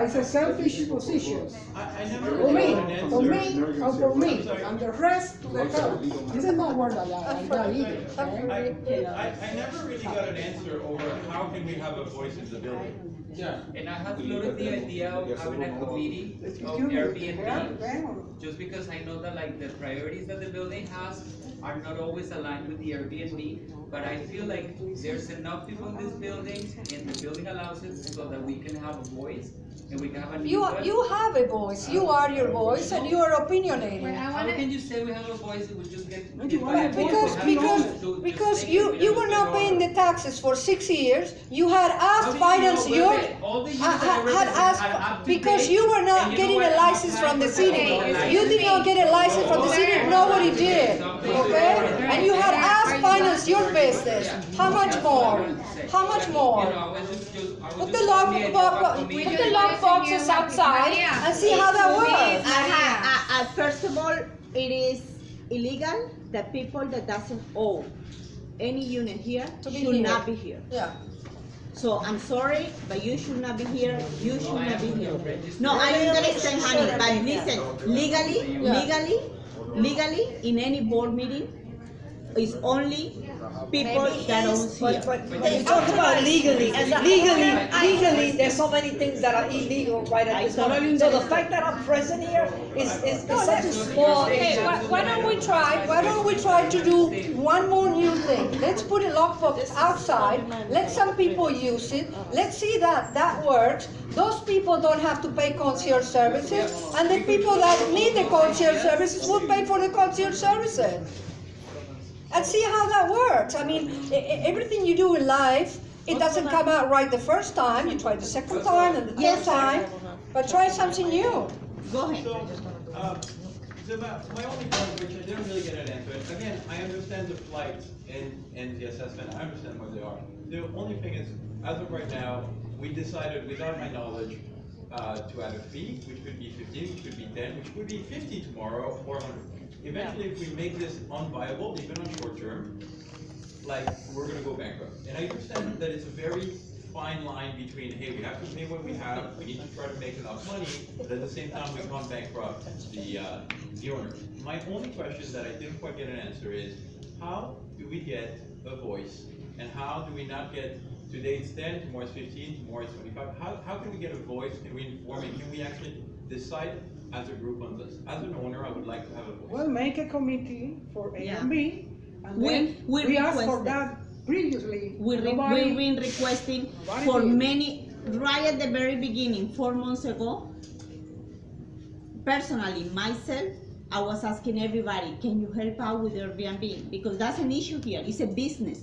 H: it's a selfish position.
G: I never
H: For
G: really
H: me,
G: got an
H: for
G: answer.
H: me, or for me, and the rest to the girl. This is not worth a lot either. Okay?
G: I never really got an answer over how can we have a voice in the building.
I: Yeah.
J: And I have floated the idea of having a committee of Airbnb, just because I know that like the priorities that the building has are not always aligned with the Airbnb, but I feel like there's enough people in this building, and the building allows it so that we can have a voice, and we can have an input.
A: You have a voice, you are your voice, and you are
C: Wait,
A: opinionated.
C: I
J: How
C: wanna,
J: can you say we have a voice if we just get?
A: Because you were not paying the taxes for 6 years, you had asked finance your, had asked, because you were not getting a license from the city. You did not get a license from the city, nobody did, okay? And you had asked finance your business, how much more? How much more? Put the lock boxes outside and see how that works.
B: First of all, it is illegal that people that doesn't own any unit here
A: To be
B: should
A: here.
B: not be here.
A: Yeah.
B: So I'm sorry, but you should not be here, you should not be here. No, I understand, honey, but listen, legally, in any board meeting, it's only people that own here.
F: But you talked about legally, there's so many things that are illegal right at this moment. So the fact that I'm present here is such a small
A: Okay,
F: issue.
A: why don't we try to do one more new thing? Let's put a lockbox outside, let some people use it, let's see that works. Those people don't have to pay concierge services, and the people that need the concierge services will pay for the concierge services. And see how that works. I mean, everything you do in life, it doesn't come out right the first time, you try the second time and the third time, but try something new.
B: Go ahead.
G: So my only point, which I didn't really get an answer, and again, I understand the flight and the assessment, I understand what they are. The only thing is, as of right now, we decided without my knowledge, to add a fee, which could be 15, which could be 10, which could be 50 tomorrow, or 100. Eventually, if we make this unviable, even on short term, like, we're gonna go bankrupt. And I understand that it's a very fine line between, hey, we have to pay what we have, we need to try to make enough money, but at the same time, we can't bankrupt the owners. My only question that I didn't quite get an answer is, how do we get a voice? And how do we not get, today it's 10, tomorrow it's 15, tomorrow it's 25? How can we get a voice? Can we inform it? Can we actually decide as a group on this? As an owner, I would like to have a voice.
H: Well, make a committee for A
B: Yeah.
H: and B, and
B: We
H: then we ask for
B: requested.
H: that previously.
B: We've
H: nobody-
B: been requesting
H: nobody
B: for
H: did.
B: many, right at the very beginning, 4 months ago. Personally, myself, I was asking everybody, can you help out with Airbnb? Because that's an issue here, it's a business.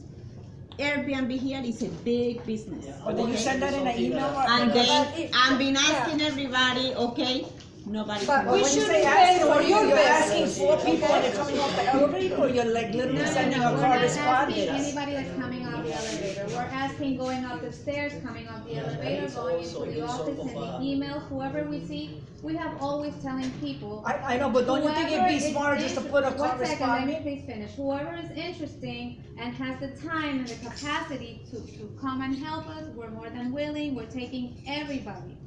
B: Airbnb here is a big business.
F: But did you send that in an email?
B: And
A: But
B: then,
A: it-
B: I've been
A: yeah.
B: asking everybody, okay, nobody.
A: But
B: can
A: we
B: do it.
A: should
F: When you say
A: pay
F: asking,
A: for your
F: you're
A: business.
F: asking for people and they're coming off the elevator, or you're like literally sending a
C: We're not asking
F: correspondence?
C: anybody that's coming off the elevator. We're asking going up the stairs, coming off the elevator, going into the office, sending emails, whoever we see. We have always telling people.
F: I know, but don't you think it'd
C: whoever
F: be
C: is
F: smarter just to put a
C: One second, let me
F: correspondent?
C: please finish. Whoever is interesting and has the time and the capacity to come and help us, we're more than willing. We're taking everybody.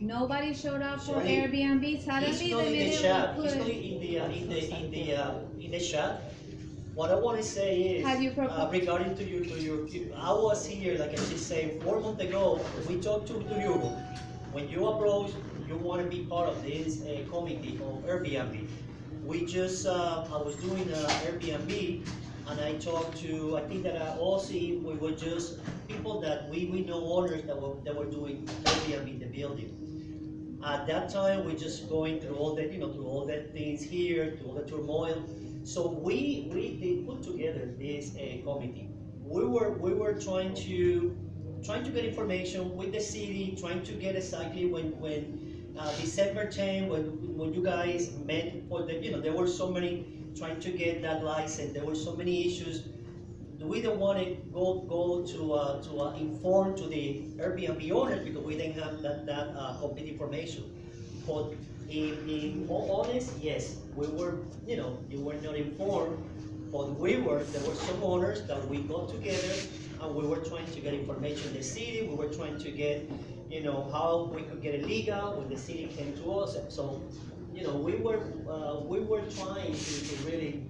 C: Nobody showed up for
K: Sorry.
C: Airbnb. Suddenly,
K: He's
C: the
K: not in the
C: minute
K: chat,
C: we
K: he's
C: put.
K: not in the chat. What I wanna say
C: Have you
K: is,
C: proposed-
K: regarding to your, I was here, like I just said, 4 months ago, we talked to you. When you approached, you wanna be part of this, committee of Airbnb. We just, I was doing, Airbnb, and I talked to, I think that, also, we were just people that we know owners that were doing Airbnb in the building. At that time, we're just going through all that, through all that things here, through all the turmoil. So we did put together this committee. We were trying to get information with the city, trying to get exactly when December 10, when you guys met for the, there were so many trying to get that license. There were so many issues. We don't want to go to inform to the Airbnb owners because we didn't have that complete information. But in all honest, yes, we were, you were not informed, but there were some owners that we got together and we were trying to get information in the city. We were trying to get, how we could get it legal when the city came to us. So, we were trying to really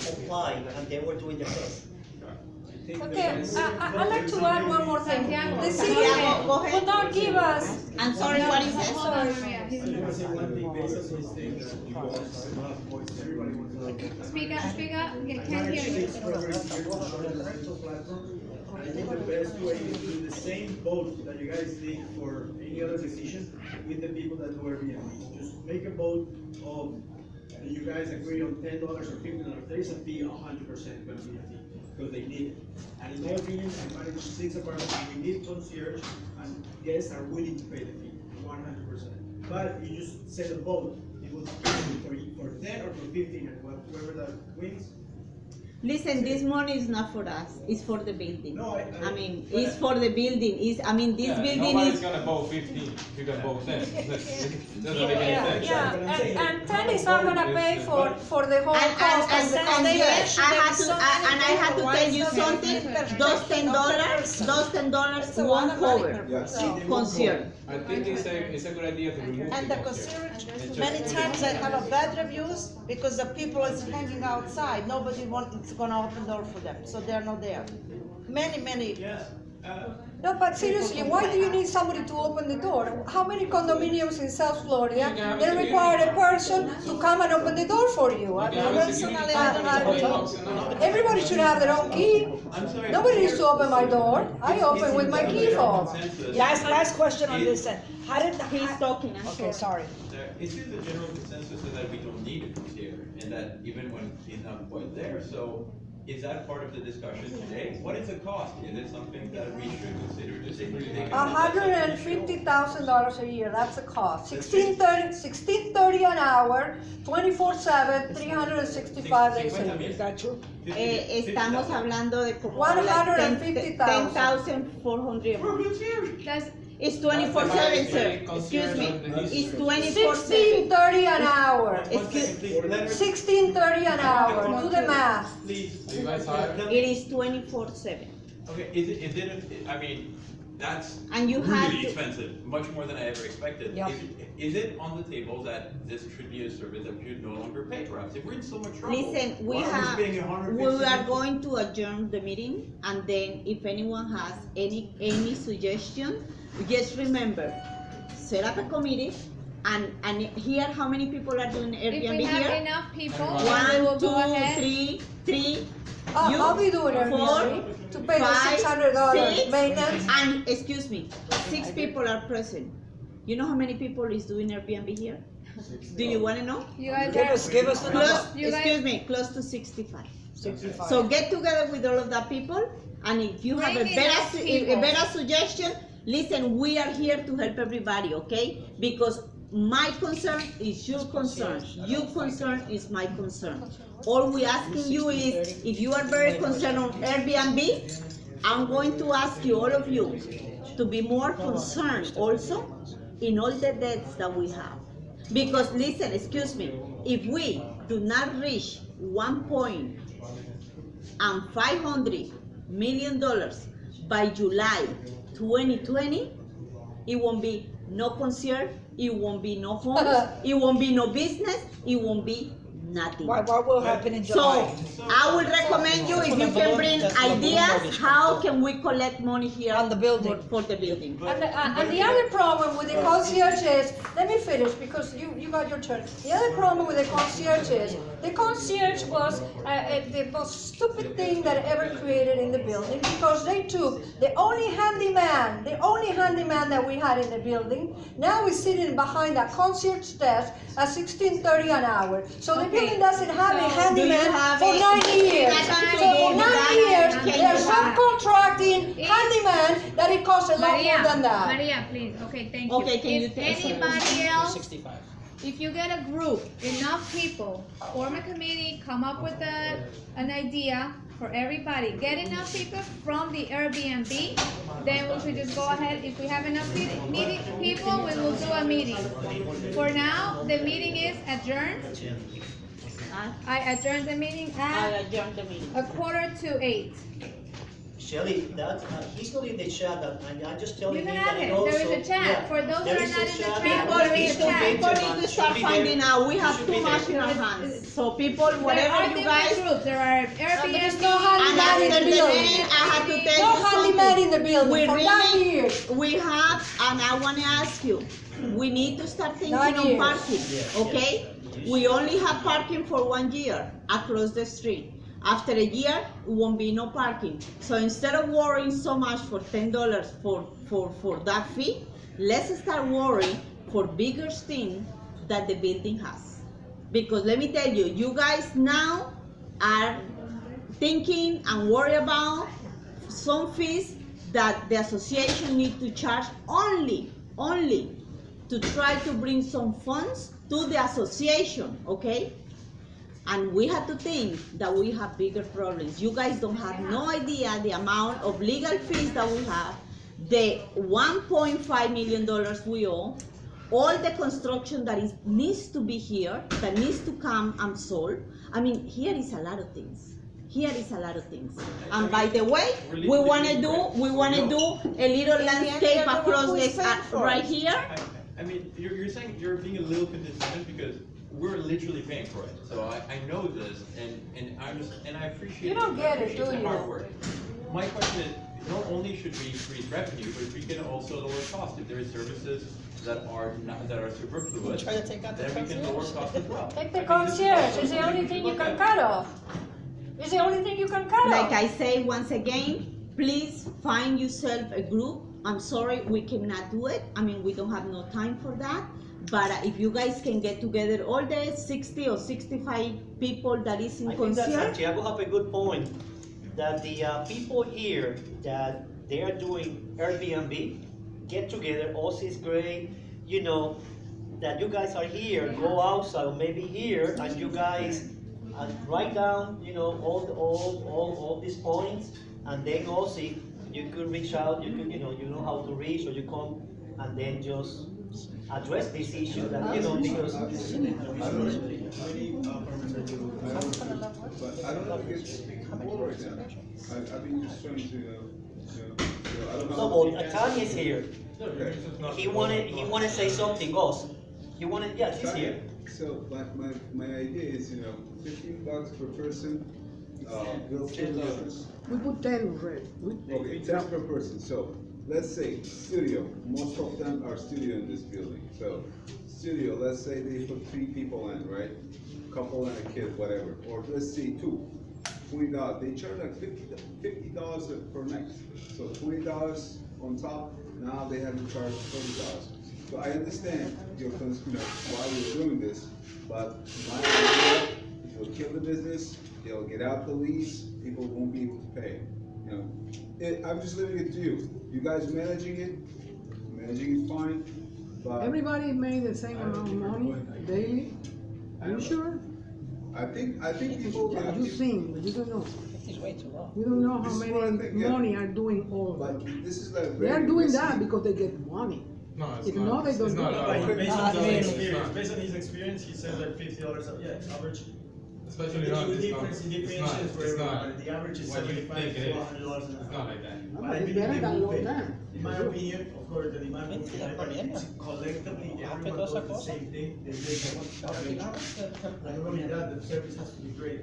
K: comply, and they were doing their best.
A: Okay, I'd like to add one more thing.
C: Santiago,
A: The city
B: Santiago, go ahead.
A: would not give us,
B: I'm sorry, what is it?
C: Hold on, Maria. He's in the- Speak up, can't hear you.
L: I think the best way is to do the same vote that you guys did for any other decision with the people that do Airbnb. Just make a vote of, you guys agree on $10 or $15, there is a fee, 100% gonna be a fee, because they need it. And in my opinion, I manage 6 apartments, we need concierge, and guests are willing to pay the fee, 100%. But you just set a vote, it will be for 10 or for 15, and whoever that wins.
B: Listen, this money is not for us, it's for the building.
L: No,
B: I mean, it's for the building, this building
G: Nobody's
B: is,
G: gonna vote 15 if you can vote 10. It doesn't make
A: yeah,
G: any sense.
A: yeah, and 10 is not gonna pay for the whole cost of the concierge.
B: I had to tell you something, those $10 won't cover concierge.
M: I think it's a good idea to remove
N: And
M: the
N: the
M: concierge.
N: concierge, many times I have a bad reviews because the people is hanging outside, nobody is gonna open door for them, so they're not there. Many.
G: Yeah.
A: No, but seriously, why do you need somebody to open the door? How many condominiums in South Florida, they require a person to come and open the door for you? I mean, everybody should have their own key.
G: I'm sorry.
A: Nobody needs to open my door. I open with my key fob.
F: Last question on this end. How did,
B: He's talking, I'm
F: okay, sorry.
G: It seems the general consensus is that we don't need a concierge, and that even when he's not quite there, so is that part of the discussion today? What is the cost? Is it something that we should consider to simply take?
A: $150,000 a year, that's the cost. $16.30 an hour, 24/7, 365 days a year.
F: Is that true?
B: estamos hablando de como
A: 150,000.
B: 10,400.
C: That's,
B: It's 24/7, sir, excuse me, it's 24/7.
A: $16.30 an hour.
B: Excuse,
A: $16.30 an hour, do the math.
G: Please.
B: it is 24/7.
G: Okay, is it, I mean, that's
B: And you have
G: really
B: to-
G: expensive, much more than I ever expected.
F: Yep.
G: Is it on the table that this should be a service that we should no longer pay perhaps? If we're in so much trouble.
B: Listen,
G: why are we spending
B: we are
G: $150?
B: going to adjourn the meeting, and then if anyone has any suggestion, just remember, set up a committee, and here, how many people are doing
C: if we
B: Airbnb
C: have
B: here?
C: enough people, we
B: One,
C: will
B: two,
C: go ahead.
B: three.
A: I'll be doing Airbnb to pay the $600
B: six,
A: maintenance.
B: and excuse me, 6 people are present. You know how many people is doing Airbnb here? Do you wanna know?
C: You guys
F: Give us the number.
B: Close,
C: You guys-
B: excuse me, close to 65.
F: 65.
B: So get together with all of the people, and if you have
C: Bring
B: a
C: enough
B: better,
C: people.
B: a better suggestion, listen, we are here to help everybody, okay? Because my concern is your concern, your concern is my concern. All we asking you is, if you are very concerned on Airbnb, I'm going to ask you, all of you, to be more concerned also in all the debts that we have. Because listen, excuse me, if we do not reach $1.5 million by July 2020, it won't be no concert, it won't be no homes, it won't be no business, it won't be nothing.
F: What will happen in
B: So,
F: July?
B: I would recommend you, if you can bring ideas, how can we collect money here
F: On the building.
B: for the building?
A: And the other problem with the concierge is, let me finish because you got your turn. The other problem with the concierge is, the concierge was the most stupid thing that ever created in the building because they took the only handyman that we had in the building, now is sitting behind that concierge desk at $16.30 an hour. So the building doesn't have a handyman for 9 years. So for 9 years, they're subcontracting handyman that it costs a lot more than that.
C: Maria, please, okay, thank you.
B: Okay, can you
C: If
B: tell us
C: anybody else,
E: 65.
C: if you get a group, enough people, form a committee, come up with an idea for everybody, get enough people from the Airbnb, then we should just go ahead, if we have enough people, we will do a meeting. For now, the meeting is adjourned. I adjourn the meeting
B: I
C: at
B: adjourn the meeting.
C: 7:45.
K: Shelly, that, he's not in the chat, and I'm just telling
C: You
K: him
C: can
K: that
C: have
K: it
C: it,
K: also.
C: there is a chat,
K: yeah,
C: for those
K: there
C: that are
K: is a
C: not in the
K: chat,
C: chat,
K: and
B: People
C: there
B: need
C: is
B: to
C: a
B: start,
C: chat.
B: people need to start finding out, we have too much in our hands. So people,
C: There
B: whatever
C: are
B: you
C: different
B: guys,
C: groups, there are
A: There's
C: Airbnb.
A: no
B: and
A: handyman in
B: after
A: the
B: the
A: building.
B: meeting, I have to tell
A: No
B: you
A: handyman in the
B: something.
A: building
B: We
A: for 9
B: really,
A: years.
B: we have, and I wanna ask you, we need to start thinking
A: 9
B: on
A: years.
B: parking, okay? We only have parking for 1 year across the street. After a year, it won't be no parking. So instead of worrying so much for $10 for that fee, let's start worrying for bigger thing that the building has. Because let me tell you, you guys now are thinking and worry about some fees that the association need to charge only to try to bring some funds to the association, okay? And we have to think that we have bigger problems. You guys don't have no idea the amount of legal fees that we have, the $1.5 million we owe, all the construction that needs to be here, that needs to come and solve. I mean, here is a lot of things. Here is a lot of things. And by the way, we wanna do a little landscape across this, right here.
G: I mean, you're saying you're being a little concerned because we're literally paying for it. So I know this, and I appreciate.
A: You don't get it,
G: appreciate
A: do
G: the
A: you?
G: hard work. My question is, not only should we increase revenue, but if we can also lower cost. If there is services that are superfluous,
E: Try to take out the
G: then we can lower cost as well.
A: Take the
G: I mean, this is
A: concierge,
G: also
A: it's the
G: something
A: only
G: we
A: thing
G: should
A: you
G: look
A: can
G: at.
A: cut off. It's the only thing you can cut
B: Like
A: off.
B: I say once again, please find yourself a group. I'm sorry, we cannot do it. I mean, we don't have no time for that. But if you guys can get together all the 60 or 65 people that is in
K: I think that
B: concern,
K: Santiago have a good point, that the people here, that they are doing Airbnb, get together, also is great, you know, that you guys are here, go outside, or maybe here, and you guys write down, you know, all these points, and then also you could reach out, you could, you know how to reach, or you come and then just address this issue that, you know, because.
D: I don't know, but I don't know if it's works. I've been just trying to, I don't know.
K: No, but Tanya is here.
D: Okay.
K: He wanted to say something else. Yes, he's here.
D: So my idea is, $15 per person, build 2 buildings.
H: We put 10 already.
D: Okay, 10 per person, so let's say studio, most of them are studio in this building. So studio, let's say they put 3 people in, right? Couple and a kid, whatever, or let's say 2.
O: $20. They charge like $50 per night. So $20 on top. Now they have to charge $30. So I understand your why you're doing this, but my idea, it will kill the business. They'll get out the lease. People won't be able to pay. I'm just leaving it to you. You guys managing it fine. But
H: Everybody made the same amount of money daily. Are you sure?
O: I think people.
H: You think, but you don't know.
E: It's way too long.
H: You don't know how
O: This is
H: many
O: what I think, yeah.
H: money are doing all of
O: But
H: that.
O: this is like
H: They are doing that because they get money.
M: No, it's
H: If
M: not.
H: not, they don't
M: It's
H: do
M: not
H: it.
M: at all.
L: Right, based on his
H: Really?
L: experience, based on his experience, he said like $50, yeah, average.
M: Especially not.
L: With
M: It's not.
L: differentiations for
M: It's not.
L: everyone, the average is
M: What you
L: $75
M: think
L: to
M: it is.
L: $100 an
M: It's
L: hour.
M: not like that.
H: No,
L: But I
H: it's
L: believe
H: better
L: they
H: than
L: will
H: long
L: pay.
H: term.
L: In my opinion, of course, the demand will be
E: Mentira,
L: high, but
E: corriendo.
L: collectively,
E: Ah,
L: everyone
E: pero
L: does
E: esa
L: the
E: cosa.
L: same thing, they make a not only that, the service has to be great.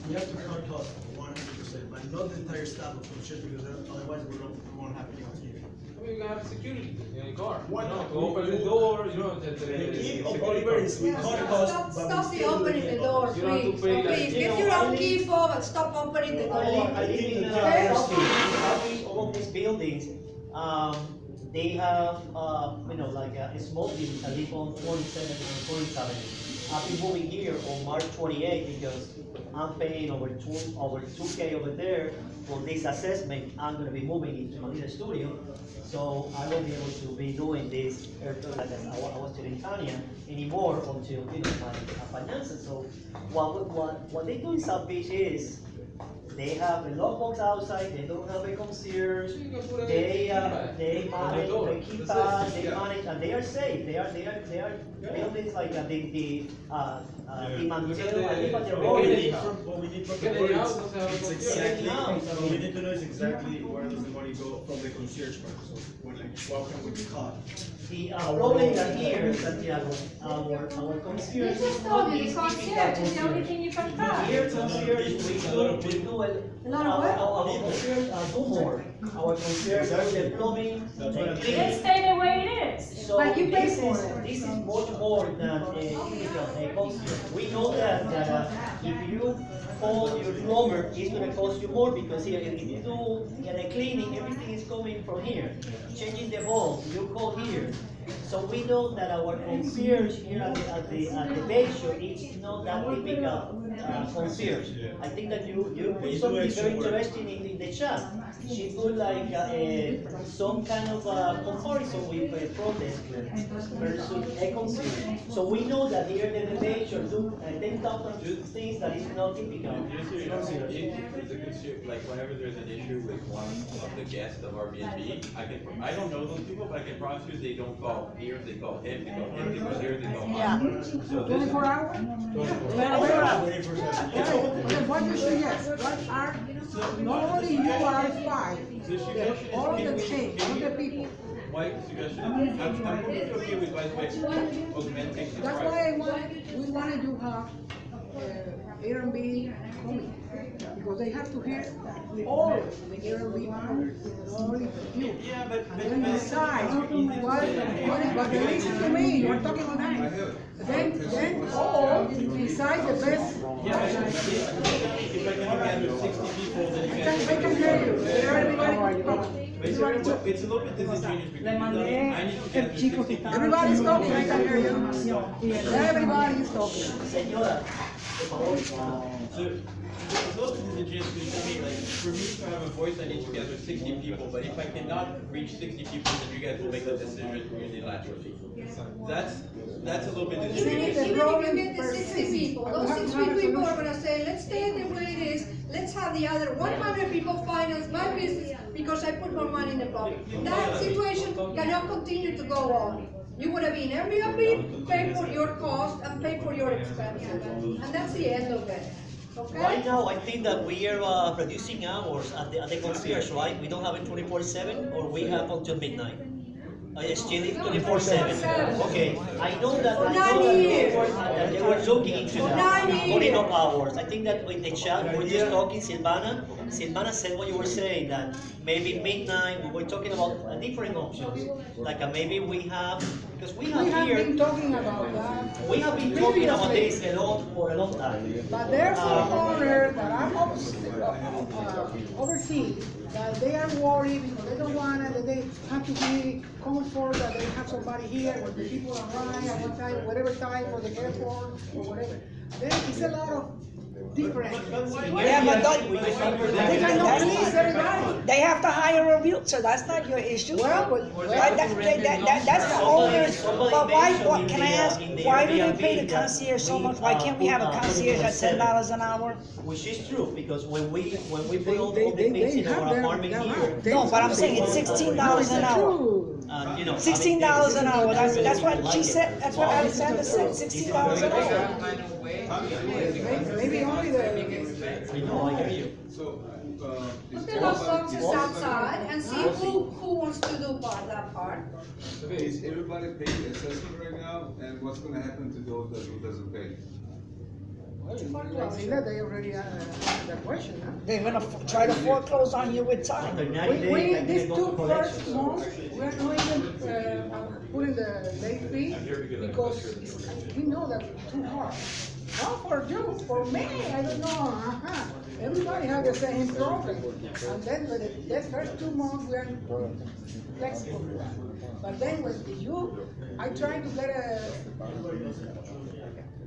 L: We have to cut costs 100%, but not the entire staff of concierge, because otherwise we won't have any concierge.
M: I mean, you gotta have security in your car.
L: Why
M: You know,
L: not?
M: to open the door, you know,
L: The key
M: the
L: of
M: security
L: Oliver is we
A: Yeah,
L: cut
A: stop,
L: costs,
A: stop,
L: but we
A: stop the
L: still do
A: opening the door,
M: You don't have to
A: please.
M: pay, like,
A: Please,
L: you
A: get
L: know,
A: your
L: I
A: own
L: live-
A: key fob and stop opening the door.
K: I live in
A: Okay?
K: Southie, all of these buildings, they have, like a small building, I live on 47th and 47th. I've been moving here on March 28th because I'm paying over 2K over there for this assessment. I'm gonna be moving into my little studio, so I won't be able to be doing this, like I was telling Tanya, anymore until, my finances. So what they do in South Beach is, they have a lockbox outside, they don't have a concierge, they manage the keypad, they manage, and they are safe, they are buildings like the Mantel, I live at the road.
L: What we need from the
M: Getting
L: board
M: out
L: is,
M: doesn't have a
L: it's
M: concierge.
L: exactly,
K: Getting out.
L: what we need to know is exactly where does the money go from the concierge part, so when what can we cut?
K: The problem that here, Santiago, our concierge
A: This is
K: is not
A: only
K: this
A: the
K: typical
A: concierge, is the only
K: concierge.
A: thing you can cut.
K: Here concierge, we do it,
A: A lot of work.
K: our concierge, do more. Our concierge do the plumbing,
L: That's
K: the
L: what I'm
K: cleaning.
A: Let's stay the way it is.
K: So
A: But you pay
K: this
A: for
K: is,
A: it.
K: this is much more than a typical concierge. We know that if you call your plumber, it's gonna cost you more because here, if you do get a cleaning, everything is coming from here. Changing the bulb, you call here. So we know that our concierge here at the Bayshore is not that typical concierge. I think that you put
L: do
K: something
L: extra
K: very
L: work.
K: interesting in the chat. She put like some kind of comparison with a protest versus a concierge. So we know that here at the Bayshore do 10,000 things that is not typical.
G: Just so you know, if the consumer, like whenever there's an issue with one of the guests of Airbnb, I don't know those people, but I can promise you they don't call here, they call him, they call him, they call here, they call mine. So this
H: 24 hours? Okay, what you suggest? What are, not only you are five, all of the team, all of the people.
G: My suggestion, I'm perfectly okay with by augmenting the
H: That's
G: price.
H: why we wanted to have Airbnb coming, because they have to hear all of the Airbnb, not only you.
G: Yeah, but.
H: And then decide what they listen to me, you're talking all night. Then all decide the best.
G: Yeah, if I can gather 60 people, then you
H: They can hear you, everybody can talk.
G: It's a little bit disingenuous because I need to gather 60 people.
H: Everybody's talking, I can hear you. Everybody is talking.
K: Señora,
G: So, it's a little bit disingenuous because you mean, like, for me to have a voice, I need to gather 60 people, but if I cannot reach 60 people, then you guys will make the decision unilaterally. That's a little bit
A: Even
G: disingenuous.
A: if you get the 60 people, those 60 people are gonna say, let's stay the way it is, let's have the other 100 people finance my business because I put more money in the pocket. That situation cannot continue to go on. You wanna be in Airbnb, pay for your cost and pay for your expenses, and that's the end of it, okay?
K: right now, I think that we are reducing hours at the concierge, right? We don't have it 24/7, or we have until midnight. Still it's 24/7. Okay, I know that they were looking into that, putting up hours. I think that in the chat, we were just talking, Silvana said what you were saying, that maybe midnight, we were talking about different options. Like maybe we have, because we
H: We
K: have
H: have
K: here,
H: been talking about that.
K: we we have been talking about this a lot for a long time.
H: But there's some owners that are overseas, that they are worried because they don't want it, that they have to be comfort, that they have somebody here, when the people arrive at one time, whatever time for the airport, or whatever. Then it's a lot of different.
F: Yeah, but
H: They cannot please everybody.
F: they have to hire a realtor, that's not your issue.
H: Well,
F: That's the owners, but why, can I ask, why do they pay the concierge so much? Why can't we have a concierge at $10 an hour?
K: Which is true, because when we build all the things in our apartment here.
F: No, but I'm saying it's $16 an hour.
K: You know,
F: $16 an hour, that's what she said, that's what Alexander said, $16 an hour.
H: maybe only the.
K: I know, I hear you.
O: So,
A: Put the those boxes outside and see who wants to do that part.
O: okay, is everybody paying assessment right now, and what's gonna happen to those that who doesn't pay?
H: I see that they already answered that question, huh?
F: They're gonna try to foreclose on you with time.
K: After 90 days,
H: We,
K: like,
H: these
K: they go to
H: 2 first
K: collection.
H: months, we're not even putting the late fee because we know that it's too hard. Not for you, for me, I don't know, Everybody has the same problem. And then the first 2 months, we are flexible with that. But then with you, I try to get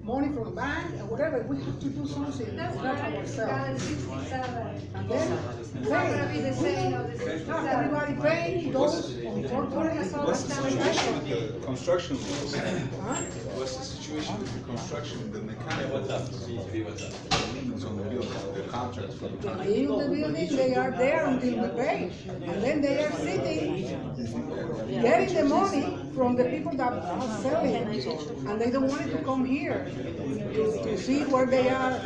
H: money from the bank or whatever, we have to do something,
A: That's
H: not
A: why it's got
H: ourselves.
A: 67.
H: And then,
A: It's not gonna be the same of the 67.
H: not everybody paying those on
O: What's the situation with the construction laws?
H: Huh?
O: What's the situation with the construction, the mechanical?
G: What's up? What's up?
O: Liens on the building, the contracts for the
H: They
O: contract.
H: leave the building, they are there until we pay, and then they are sitting, getting the money from the people that are selling, and they don't want it to come here to see where they are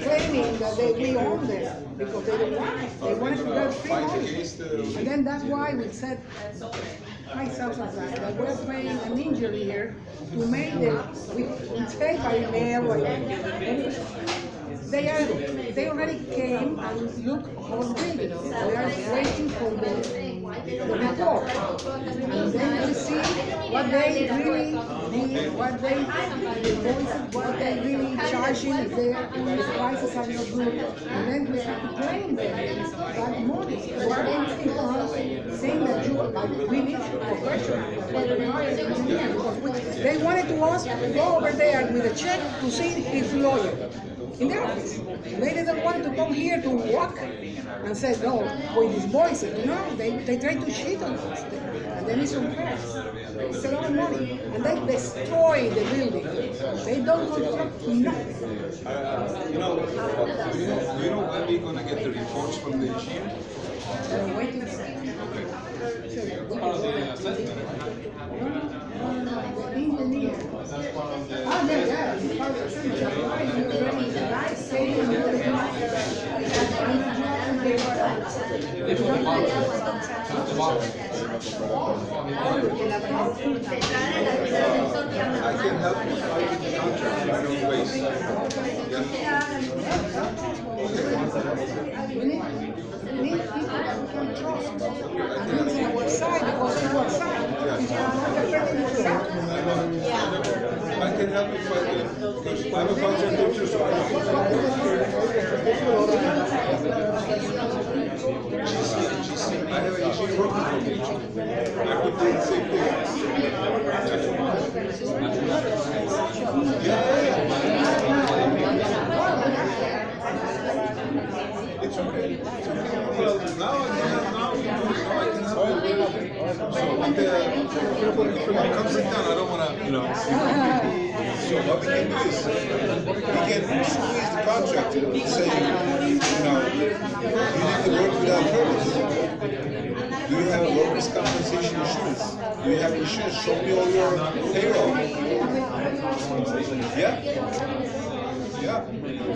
H: claiming that we own them, because they don't want it, they want it to get free money. And then that's why we said, myself and I, that we're paying an injury here to make them, we say by mail, or they already came and looked for the building. They are waiting for the report. And then we see what they really need, what they really charging, if the prices are not good. And then we have to blame them that money. We're asking for us, saying that we need professionals. Because they wanted to us to go over there with a check to see his lawyer in the office. They didn't want to come here to walk and say, no, with his voices, they try to cheat on us. And then it's unfair. It's a lot of money. And they destroy the building. They don't construct nothing.
O: Do you know when we're gonna get the reports from the engineer?
H: They're waiting for it.
M: Part of the assessment.
H: The engineer. Ah, yeah, it's part of the assessment. Why you already say
O: I can help you find the contract right on base.
H: We need people that we can trust. And it's our side because it's our side. It's not affecting yourself.
O: I can help you find it. I'm a contractor too, so I have an engineer working for me. I could do the same It's okay. Well, now I can help you. So when the comes down, I don't wanna, So what we can do is, we can squeeze the contractor and say, you need to work without purpose. Do you have a workers' compensation insurance? Do you have insurance? Show me all your payroll. Yeah? Yeah.